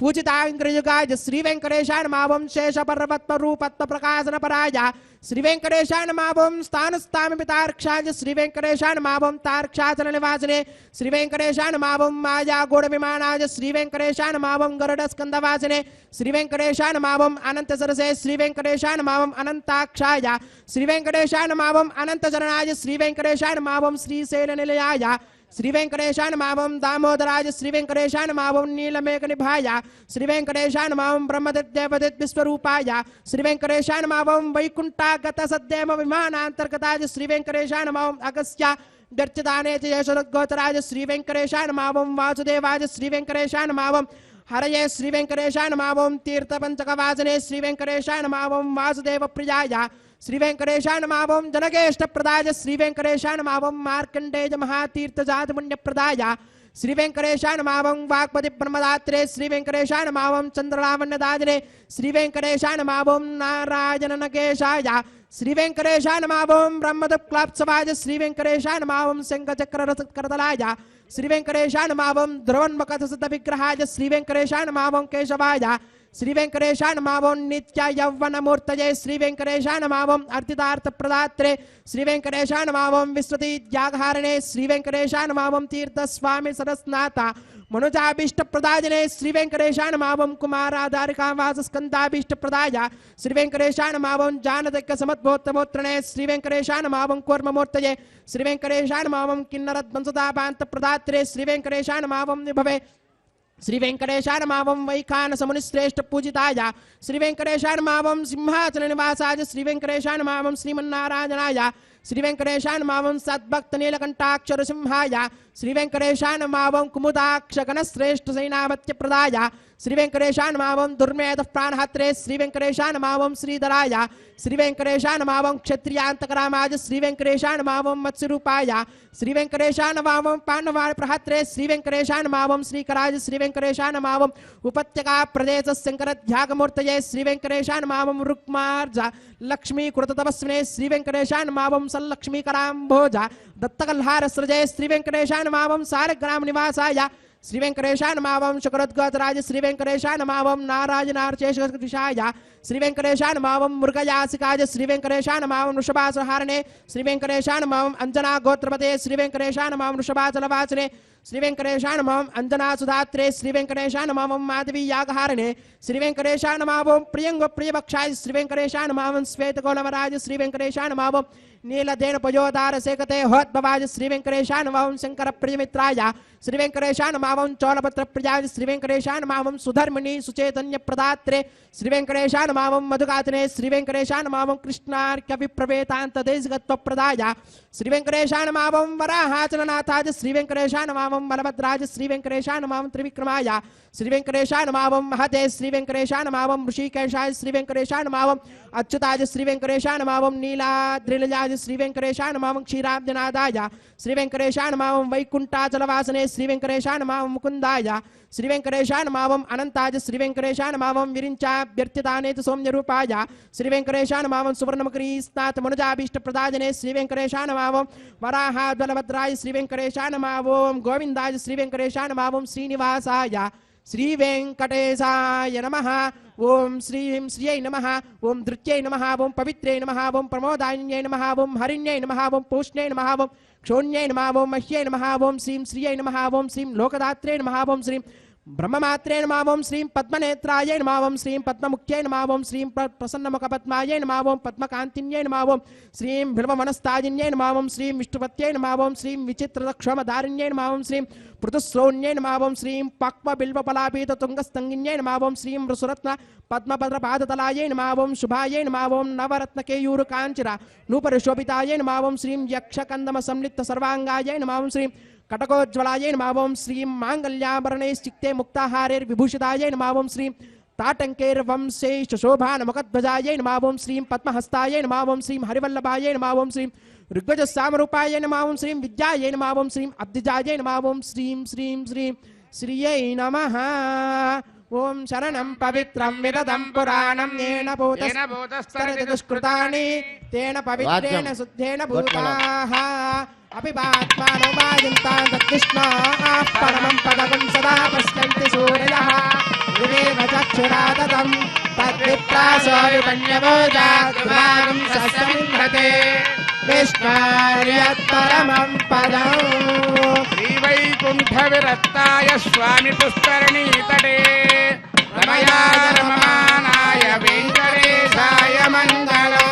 Speaker 3: పూజితాంగ్రయుగాయ శ్రీ వెంకటేశాయ నమః ఓం శేష పర్వత్వ రూపత్వ ప్రకాశన పరాయ శ్రీ వెంకటేశాయ నమః ఓం స్థానస్థామి పితార్క్షాయ శ్రీ వెంకటేశాయ నమః ఓం తార్క్షాచల నివాసినే శ్రీ వెంకటేశాయ నమః ఓం మాయా గూఢ విమానాయ శ్రీ వెంకటేశాయ నమః ఓం గరుడ స్కందవాసినే శ్రీ వెంకటేశాయ నమః ఓం అనంత సరసే శ్రీ వెంకటేశాయ నమః ఓం అనంతాక్షాయ శ్రీ వెంకటేశాయ నమః ఓం అనంత చరణాయ శ్రీ వెంకటేశాయ నమః ఓం శ్రీశైల నిలయాయ శ్రీ వెంకటేశాయ నమః ఓం దామోదరాయ శ్రీ వెంకటేశాయ నమః ఓం నీలమేఘ నిభాయ శ్రీ వెంకటేశాయ నమః ఓం బ్రహ్మదేవదేవ విశ్వరూపాయ శ్రీ వెంకటేశాయ నమః ఓం వైకుంఠాగత సద్దేమ విమానాంతర్గతాయ శ్రీ వెంకటేశాయ నమః ఓం అగస్త్య గర్చదానేతి యశోగోచరాయ శ్రీ వెంకటేశాయ నమః ఓం వాసుదేవాయ శ్రీ వెంకటేశాయ నమః ఓం హరయే శ్రీ వెంకటేశాయ నమః ఓం తీర్థపంచకవాసనే శ్రీ వెంకటేశాయ నమః ఓం వాసుదేవ ప్రియాయ శ్రీ వెంకటేశాయ నమః ఓం జనకేష్టప్రదాయ శ్రీ వెంకటేశాయ నమః ఓం మార్కండేయ మహాతీర్థజాతపుణ్యప్రదాయ శ్రీ వెంకటేశాయ నమః ఓం వాగ్పతి బ్రహ్మదాత్రే శ్రీ వెంకటేశాయ నమః ఓం చంద్రలావణ్యదాదినే శ్రీ వెంకటేశాయ నమః ఓం నారాయణ నగేశాయ శ్రీ వెంకటేశాయ నమః ఓం బ్రహ్మదక్లాప్సవాయ శ్రీ వెంకటేశాయ నమః ఓం శంఖచక్రరథకరతలాయ శ్రీ వెంకటేశాయ నమః ఓం ధ్రువన్మకథసిద్ధ విగ్రహాయ శ్రీ వెంకటేశాయ నమః ఓం కేశవాయ శ్రీ వెంకటేశాయ నమః ఓం నిత్య యౌవనమూర్తయే శ్రీ వెంకటేశాయ నమః ఓం అర్ధితార్థప్రదాత్రే శ్రీ వెంకటేశాయ నమః ఓం విశ్రుతి త్యాగహారణే శ్రీ వెంకటేశాయ నమః ఓం తీర్థస్వామి సరస్నాథ మనుజాభీష్టప్రదాయనే శ్రీ వెంకటేశాయ నమః ఓం కుమారాధారికావాసస్కందాభీష్టప్రదాయ శ్రీ వెంకటేశాయ నమః ఓం జానదక్క సమద్భోత్తమోత్రణే శ్రీ వెంకటేశాయ నమః ఓం కూర్మమూర్తయే శ్రీ వెంకటేశాయ నమః ఓం కిన్నరద్వంసదాపాంతప్రదాత్రే శ్రీ వెంకటేశాయ నమః ఓం విభవే శ్రీ వెంకటేశాయ నమః ఓం వైఖానసముని శ్రేష్ఠ పూజితాయ శ్రీ వెంకటేశాయ నమః ఓం సింహాచల నివాసాయ శ్రీ వెంకటేశాయ నమః ఓం శ్రీమన్నారాయణాయ శ్రీ వెంకటేశాయ నమః ఓం సద్భక్త నీలకంఠాక్షర సింహాయ శ్రీ వెంకటేశాయ నమః ఓం కుముదాక్ష గణ శ్రేష్ఠ సైనావత్య ప్రదాయ శ్రీ వెంకటేశాయ నమః ఓం దుర్మేధ ప్రాణహత్రే శ్రీ వెంకటేశాయ నమః ఓం శ్రీధరాయ శ్రీ వెంకటేశాయ నమః ఓం క్షత్రియాంతకరామాయ శ్రీ వెంకటేశాయ నమః ఓం మత్స్యరూపాయ శ్రీ వెంకటేశాయ నమః ఓం పాండవాయ ప్రహత్రే శ్రీ వెంకటేశాయ నమః ఓం శ్రీకరాయ శ్రీ వెంకటేశాయ నమః ఓం ఉపత్యకా ప్రదేశ శంకర ధ్యాగమూర్తయే శ్రీ వెంకటేశాయ నమః ఓం రుక్మార్జ లక్ష్మీ కృత తపస్వినే శ్రీ వెంకటేశాయ నమః ఓం సల్లక్ష్మీకరాంభోజ దత్తకల్హార సృజయ శ్రీ వెంకటేశాయ నమః ఓం సారగ్రామ నివాసాయ శ్రీ వెంకటేశాయ నమః ఓం శుకరోద్గోతరాజ శ్రీ వెంకటేశాయ నమః ఓం నారాయణార్చేషాయ శ్రీ వెంకటేశాయ నమః ఓం మృగయాసికాయ శ్రీ వెంకటేశాయ నమః ఓం వృషభాసహారణే శ్రీ వెంకటేశాయ నమః ఓం అంజనా గోత్రపతే శ్రీ వెంకటేశాయ నమః ఓం వృషభాచలవాసనే శ్రీ వెంకటేశాయ నమః ఓం అంజనా సుధాత్రే శ్రీ వెంకటేశాయ నమః ఓం మాధవీ యాగహారణే శ్రీ వెంకటేశాయ నమః ఓం ప్రియంగ ప్రియభక్షాయ శ్రీ వెంకటేశాయ నమః ఓం శ్వేతకోలవరాజ శ్రీ వెంకటేశాయ నమః ఓం నీలదేన పయోదార సేకతే హోద్భవాజ శ్రీ వెంకటేశాయ నమః ఓం శంకర ప్రియమిత్రాయ శ్రీ వెంకటేశాయ నమః ఓం చోళపత్ర ప్రియాయ శ్రీ వెంకటేశాయ నమః ఓం సుధర్మిణి సుచైతన్య ప్రదాత్రే శ్రీ వెంకటేశాయ నమః ఓం మధుగాతనే శ్రీ వెంకటేశాయ నమః ఓం కృష్ణార్క్య విప్రవేతాంత దేశగత్వ ప్రదాయ శ్రీ వెంకటేశాయ నమః ఓం వరాహాచలనాథాయ శ్రీ వెంకటేశాయ నమః ఓం బలభద్రాజ శ్రీ వెంకటేశాయ నమః ఓం త్రివిక్రమాయ శ్రీ వెంకటేశాయ నమః ఓం మహతే శ్రీ వెంకటేశాయ నమః ఓం ఋషికేశాయ శ్రీ వెంకటేశాయ నమః ఓం అచ్యుతాయ శ్రీ వెంకటేశాయ నమః ఓం నీలాద్రిలజాయ శ్రీ వెంకటేశాయ నమః ఓం క్షీరాబ్జనాదాయ శ్రీ వెంకటేశాయ నమః ఓం వైకుంఠాచలవాసనే శ్రీ వెంకటేశాయ నమః ఓం ముకుందాయ శ్రీ వెంకటేశాయ నమః ఓం అనంతాయ శ్రీ వెంకటేశాయ నమః ఓం విరించాభ్యర్థితానేతు సౌమ్యరూపాయ శ్రీ వెంకటేశాయ నమః ఓం సువర్ణముఖరీస్నాథ మనుజాభీష్టప్రదాయనే శ్రీ వెంకటేశాయ నమః ఓం వరాహాద్బలభద్రాయ శ్రీ వెంకటేశాయ నమః ఓం గోవిందాయ శ్రీ వెంకటేశాయ నమః ఓం శ్రీనివాసాయ శ్రీ వెంకటేశాయ నమః ఓం శ్రీం శ్రీయై నమః ఓం ధృత్యై నమః ఓం పవిత్రై నమః ఓం ప్రమోదాయిన్యై నమః ఓం హరిణ్యై నమః ఓం పూష్ణ్యై నమః ఓం క్షోణ్యై నమః ఓం మహ్యై నమః ఓం శ్రీం శ్రీయై నమః ఓం శ్రీం లోకదాత్రే నమః ఓం శ్రీం బ్రహ్మమాత్రే నమః ఓం శ్రీం పద్మనేత్రాయ నమః ఓం శ్రీం పద్మముఖ్యై నమః ఓం శ్రీం ప్రసన్నముఖపద్మాయ నమః ఓం పద్మకాంతిన్యై నమః ఓం శ్రీం బిల్వమనస్తాజిన్యై నమః ఓం శ్రీం విష్ణుపత్యై నమః ఓం శ్రీం విచిత్రక్షమదారిణ్యై నమః ఓం శ్రీం పృథుశ్రోణ్యై నమః ఓం శ్రీం పక్వ బిల్వపలాపీత తుంగస్తంగిన్యై నమః ఓం శ్రీం వృసురత్న పద్మభద్రపాదతలాయై నమః ఓం శుభాయై నమః ఓం నవరత్నకేయూరు కాంచిర నూపరిశోభితాయై నమః ఓం శ్రీం యక్షకందమ సంలిప్త సర్వాంగాయై నమః ఓం శ్రీం కటకోజ్వలాయై నమః ఓం శ్రీం మాంగళ్యాభరణైశ్చిక్తే ముక్తాహారైర్విభూషితాయై నమః ఓం శ్రీం తాటంకైర్వంశైష శోభానముఖధ్వజాయై నమః ఓం శ్రీం పద్మహస్తాయై నమః ఓం శ్రీం హరివల్లభాయై నమః ఓం శ్రీం ఋగ్వజసామరూపాయై నమః ఓం శ్రీం విద్యాయై నమః ఓం శ్రీం అబ్దిజాయై నమః ఓం శ్రీం శ్రీం శ్రీం శ్రియై నమః ఓం శరణం పవిత్రం విరదం పురాణం ఏన భూతస్తరతి దుష్కృతాని తేన పవిత్రేణ శుద్ధేన భూతాః అపిబాత్మానో వాయంతాం తత్కృష్ణాః పరమం పదకం సదా పశ్యంతి సూర్యః గురేవ చక్షురాదతం తద్విప్రాసో విపణ్యవోజాద్వారం సస్యమింహతే విష్ణార్యత్పరమం పదం
Speaker 1: శ్రీవైకుంఠ విరక్తాయ స్వామి పుష్కరణీతటే రమయాయ రమమానాయ వెంకటేశాయ మంగళం.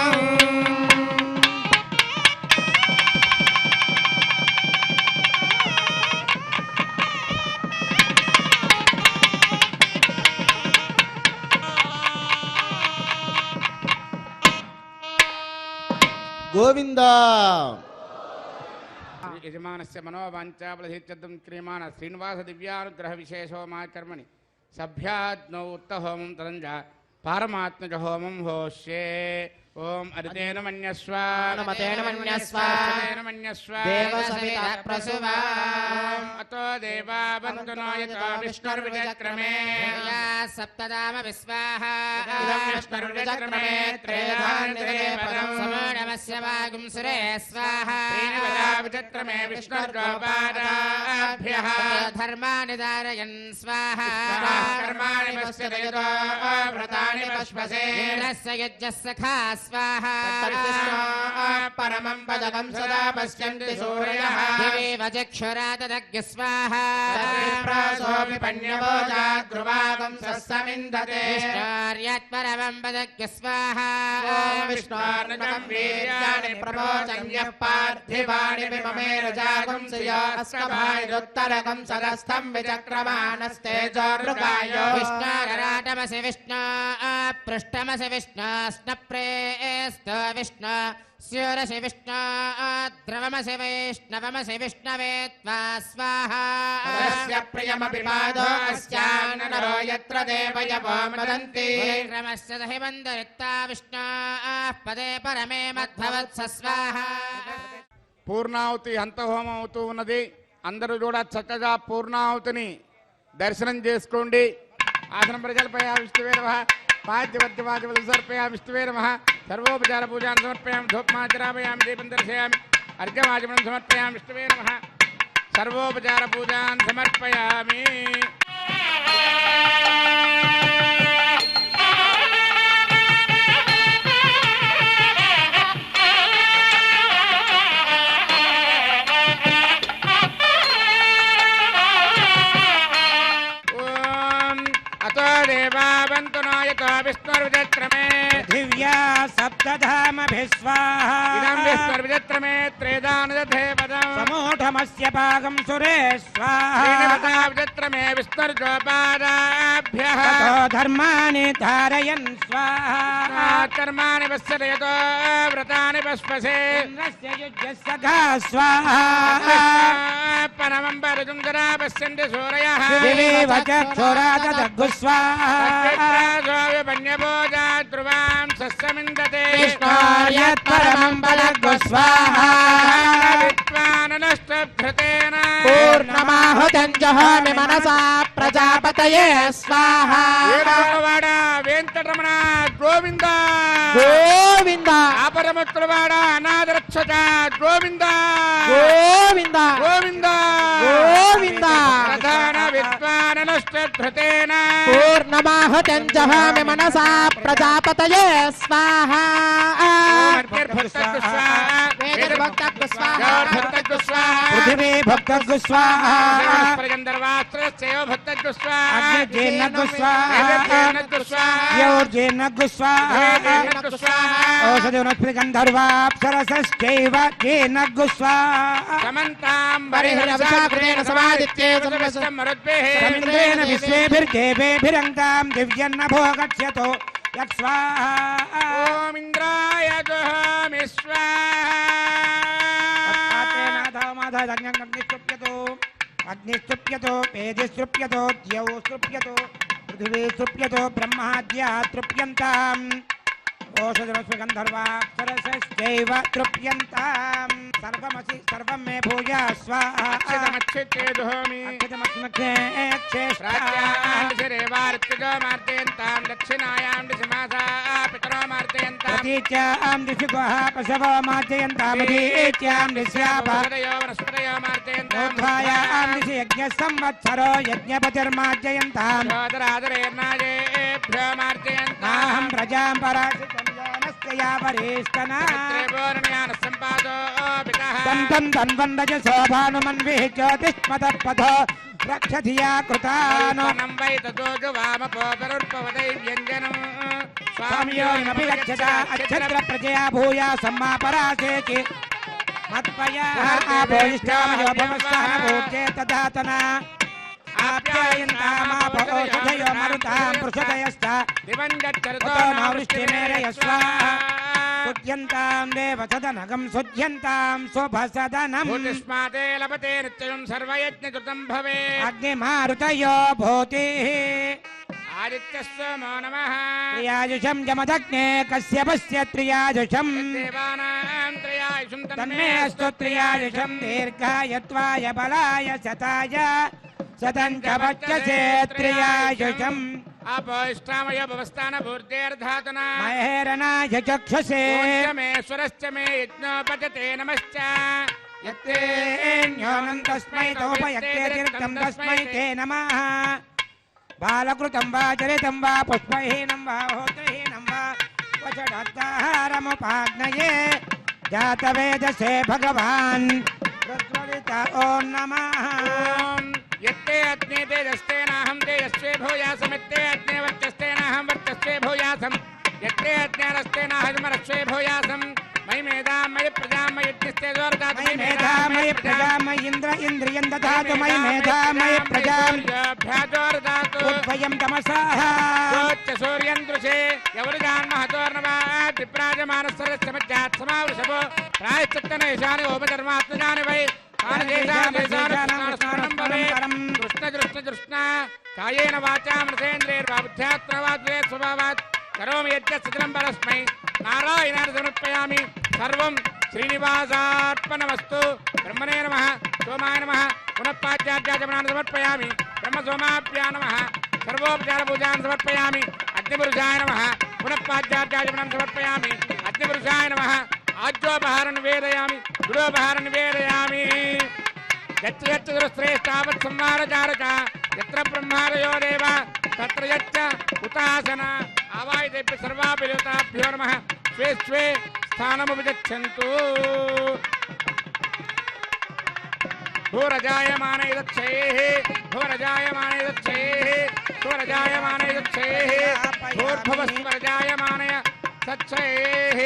Speaker 5: గోవింద
Speaker 1: యజమానస్య మనోవాంఛాఫలసిద్ధ్యర్థం క్రియమాణ శ్రీనివాస దివ్యానుగ్రహ విశేషోమాకర్మణి సభ్యాజ్ఞౌ ఉత్తహోమం తదంజ పారమాత్మజ హోమం హోష్యే ఓం అరితేన మన్యస్వ
Speaker 3: అనుమతేన మన్యస్వ
Speaker 1: అరితేన మన్యస్వ
Speaker 3: దేవసవితా ప్రసువా
Speaker 1: ఓం అతో దేవా బంధునో యతో విష్ణుర్విచక్రమే
Speaker 2: సప్తదామ విశ్వాహ
Speaker 3: ఇదం విష్ణుర్విచక్రమే త్రేధాన్యతే పదం
Speaker 2: సమూఢమస్య వాగుం సురే స్వాహ
Speaker 1: విచక్రమే విష్ణుర్గోపాదాభ్యః
Speaker 2: ధర్మాని ధారయన్ స్వాహ
Speaker 1: కర్మాణి పశ్యతయతో వ్రతాని పశ్వసే
Speaker 2: ఇంద్రస్య యజ్ఞస్య ఖా స్వాహ
Speaker 3: పరమం పదకం సదా పశ్యంతి సూర్యః
Speaker 2: దివేవ చక్షురాతదగ్య స్వాహ
Speaker 3: ప్రాసోపి పన్యవోజాద్రువాగం సస్సమిందతే
Speaker 2: విష్ణోర్యత్పరమం పదగ్య స్వాహ
Speaker 3: ఓం విష్ణోర్నకం వీర్యాణి ప్రమోచన్యః పార్థివాణి విమమేరజాగం శ్రియాస్కభాయుత్తరకం సదస్థం విచక్రమాణస్తేజోర్గాయో
Speaker 2: విష్ణోరరాటమసి విష్ణో పృష్టమసి విష్ణో స్నప్రేస్త విష్ణో స్యూరసి విష్ణో ద్రవమసి వైష్ణవమసి విష్ణవే త్వా స్వాహ
Speaker 3: తస్య ప్రియమపి పాదో అస్యాననరో యత్ర దేవయవో మదంతి
Speaker 2: క్రమస్య దహి బంధరిత్తా విష్ణో పదే పరమే మద్భవత్స స్వాహ
Speaker 1: పూర్ణాహుతి హంతహోమం అవుతూ ఉన్నది. అందరూ కూడా చక్కగా పూర్ణాహుతిని దర్శనం చేసుకోండి. ఆసనం ప్రజలపై విష్ణువే నమః పాద్యవద్యవాద్యవలు సమర్పయామి విష్ణువే నమః సర్వోపచార పూజాన్ని సమర్పయామి ధూపమాచరామయామి దీపం దర్శయామి అర్ఘ్యమాచమనం సమర్పయామి విష్ణువే నమః సర్వోపచార పూజాన్ని సమర్పయామి. విష్ణుర్విచక్రమే
Speaker 5: దివ్యా సప్తధామభిస్వాహ
Speaker 1: ఇదం విష్ణుర్విచక్రమే త్రేదానదధే పదం
Speaker 5: సమూఢమస్య భాగం సురే స్వాహ
Speaker 1: విచక్రమే విష్ణుర్గోపాదాభ్యః
Speaker 5: తతో ధర్మాని ధారయన్ స్వాహ
Speaker 1: కర్మాణి పశ్యతయతో వ్రతాని పశ్వసే
Speaker 5: ఇంద్రస్య యుజ్యస్య ఘా స్వాహ
Speaker 1: పరమం పరజుంగరా పశ్యంతి సూరయః
Speaker 5: దివేవ చక్షురాతదగ్గు స్వాహ
Speaker 1: పన్యభోజా ధ్రువాం సస్సమిందతే
Speaker 5: విష్ణోర్యత్పరమం పదగ్గు స్వాహ
Speaker 1: విద్వాననష్టభృతేన
Speaker 3: పూర్ణమాహుతం జహామి మనసా ప్రజాపతయే స్వాహ
Speaker 1: ఏడవవాడ వెంకటరమణ గోవింద
Speaker 3: గోవింద
Speaker 1: ఆపరమత్తులవాడ అనాథరక్షక గోవింద
Speaker 3: గోవింద
Speaker 1: గోవింద
Speaker 3: గోవింద
Speaker 1: ప్రధాన విద్వాననష్టభృతేన
Speaker 3: పూర్ణమాహుతం జహామి మనసా ప్రజాపతయే స్వాహ వేదభక్తకు స్వాహ
Speaker 5: పృథివీ భక్తగ్గు స్వాహ
Speaker 1: భక్తగ్గు
Speaker 5: అగ్నిర్జేన్నగ్గు స్వాహ యోర్జేన్నగ్గు స్వాహ ఓషధి వనస్పతి గంధర్వాప్సరసశ్చైవ జేన్నగ్గు స్వాహ
Speaker 3: పరిహృదభిషాకృతేన సమాదిత్యే
Speaker 5: సమింద్రేణ విశ్వేభిర్దేవేభిరంగాం దివ్యన్నభో గచ్చతో యత్స్వాహ
Speaker 1: ఓం ఇంద్రాయ జహామి
Speaker 5: అగ్నిస్తృప్యతో పేదిస్తృప్యతో ద్యౌ స్తృప్యతో పృథివీ స్తృప్యతో బ్రహ్మాద్యా తృప్యంతాం ఓషధమస్మి గంధర్వాప్సరసశ్చైవ తృప్యంతాం సర్వమసి సర్వం మే భూయా స్వాహా
Speaker 1: అక్షతమక్షేదోమి ప్రాచ్యాం దక్షిణాయాం దిశమాసా పితరో మార్తయంతాం
Speaker 5: ప్రతీచ్యాం దిశి గుహ పశవో మార్జయంతామదీచ్యాం దిశ్యాప
Speaker 1: వనస్పతయో మార్తయంతాం
Speaker 5: ఊర్ధ్వాయాం దిశి యజ్ఞ సంవత్సరో యజ్ఞపతిర్మార్జయంతాం
Speaker 1: సోదరాదరేర్నాయేభ్యో మార్తయంతాం
Speaker 5: నాహం ప్రజాం పరాశితం యానస్తయా వరేష్టనా
Speaker 1: త్రిభువనజ్ఞాన సంపాదో పితః
Speaker 5: దంతం ధన్వందజ శోభానుమన్విః జ్యోతిష్మతపథో రక్షధియా కృతాను
Speaker 1: నం వై తతో వామపోతరుర్పవదై వ్యంజనం
Speaker 5: స్వామియోనపి గచ్చత అక్షత్ర ప్రజయా భూయా సమ్మా పరాసేకి మత్పయా ఆభోయిష్టామయో భవస్సహ భూజే తదాతన ఆప్యాయంతామాపౌషధయో మరుతాం పృషదయశ్చ
Speaker 1: దివంగచ్చరితో
Speaker 5: ఉతో నవృష్టిమేరయ స్వాహా సుధ్యంతాం దేవసదనగం సుధ్యంతాం శుభసదనం
Speaker 1: భూతిష్మాతే లభతే నిత్యం సర్వయజ్ఞకృతం భవే
Speaker 5: అగ్నిమారుతయో భూతి
Speaker 1: आदित्यस्सोमो नमः
Speaker 5: त्रियाजुषं जमदग्ने कश्यपस्य त्रियाजुषं
Speaker 1: देवानां त्रयायुषं
Speaker 5: तन्मे अस्तु त्रियाजुषं दीर्घायत्वाय बलाय शताय शतं च वच्चसे त्रियाजुषम्
Speaker 1: अपोष्टामय भवस्थान भूर्देर्धातना
Speaker 5: महेरणाय चक्षुषे
Speaker 1: मेश्वरश्च मे यज्ञोपजते नमश्च
Speaker 5: यत्तेऽन्योनं तस्मै तोपयत्ते तीर्थं तस्मै ते नमः बालकृतं वा चरितं वा पुष्पहीनं वा होत्रहीनं वा वचडात्ताहारमुपाग्नये जातवेदसे भगवान् ऋत्वरित ॐ नमः
Speaker 1: यत्ते अग्ने तेजस्तेनाहं तेजस्वे भूयासमित्ते अग्ने वर्चस्तेनाहं वर्चस्वे भूयासम् यत्ते अग्नेरस्तेनाहमरस्वे भूयासम् मयि मेधां मयि प्रजां मयि यज्ञस्ते जोर्दातु
Speaker 5: मयि मेधा मयि प्रजा मयि इन्द्र इन्द्रियं दधातु मयि मेधा मयि प्रजां
Speaker 1: भ्याजोर्दातु
Speaker 5: उद्वयं तमसाः
Speaker 1: योच्च सूर्यं दृशे यवरुजान्महतोर्नवात् विप्राजमानस्सरस्य मज्जात् समावृषभो प्रायश्चित्तनेशानि ओपधर्मात्मजानि वै कृष्ण कायेन वाचा मृतेन्द्रियर्वाबुद्ध्यात्मवाद्वे स्वभावात् करोमि यज्ञसजलं परस्मै नारायणाय समर्पयामि सर्वं श्रीनिवासार्पणमस्तु ब्रह्मणे नमः सोमाय नमः पुनः पाद्यार्जाचमनान् समर्पयामि ब्रह्मसोमाभ्यां नमः सर्वोपचारपूजान् समर्पयामि अग्निपुरुषाय नमः पुनः पाद्यार्जाचमनान् समर्पयामि अग्निपुरुषाय नमः आज्योपहारं निवेदयामि गुडोपहारं निवेदयामि यत्र यत्र दुरश्रेष्ठावत् संहारचारक यत्र ब्रह्मादयो देव तत्र यच्च उतासन आवायतेभ्यः सर्वाभ्यो देवताभ्यो नमः स्वे स्वे स्थानमुपगच्छन्तु भूरजायमाने दक्षेः भूरजायमाने दक्षेः भूरजायमाने दक्षेः भूर्भुवस्वरजायमानय सच्छेः